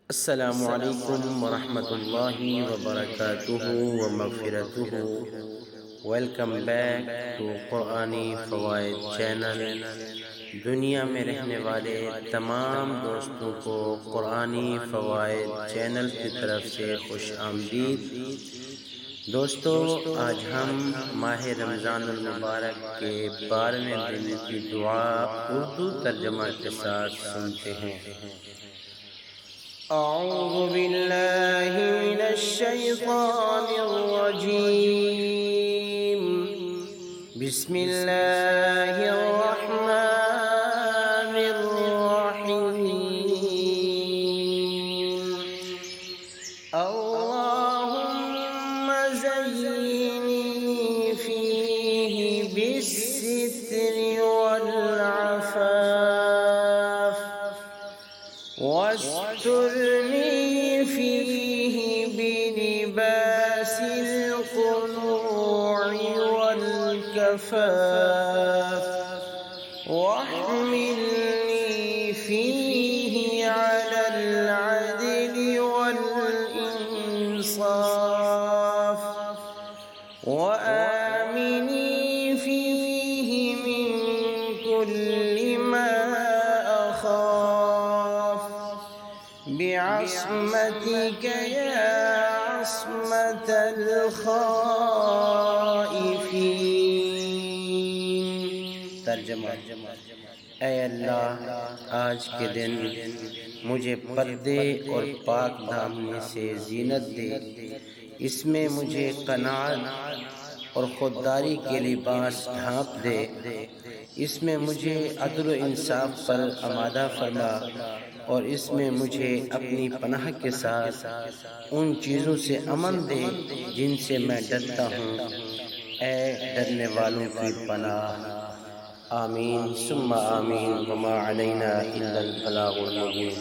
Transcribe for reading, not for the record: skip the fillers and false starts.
अस्सलामु अलैकुम वरहमतुल्लाहि वबरकातुहू व मग़फ़िरतुहू। Welcome back to Qurani Fawaid channel. दुनिया में रहने वाले तमाम दोस्तों को क़ुरानी फ़वाइद चैनल की तरफ से खुश आमदीद। दोस्तों, आज हम माह रमज़ानुल मुबारक के 12वें दिन की दुआ उर्दू तर्जमा के साथ सुनते हैं। अऊज़ु बिल्लाहि मिनश शैतानिर रजीम। बिस्मिल्लाहिर रहमानिर रहीम। अल्लाहुम्मा ज़य्यिनी फ़ीहि बिस्सित्रि वल अफ़ाफ़ वस्तुरनी फ़ीहि बिलिबासिल ख़ुनू'i वल कफ़ाफ़ वहमिलनी फ़ीहि अलल अदलि वल इंसाफ़ वआमिनी फ़ीहि मिन कुल्लि मा अख़ाफ़ बिअस्मतिक या अस्मतल ख़ाइफ़ीन। तर्जमा। ऐ अल्लाह, आज के दिन मुझे पर्दे और पाक दामनी से जीनत दे। इसमें मुझे कनाअत और खुददारी के लिबास ढांप दे। इसमें मुझे अदल व इंसाफ पर आमादा फरमा और इसमें मुझे अपनी पनाह के साथ उन चीज़ों से अमन दे जिनसे मैं डरता हूँ। ऐ डरने वालों की पनाह। आमीन सुम्मा आमीन। वमा अलैना इल्लल बलागुल मुबीन।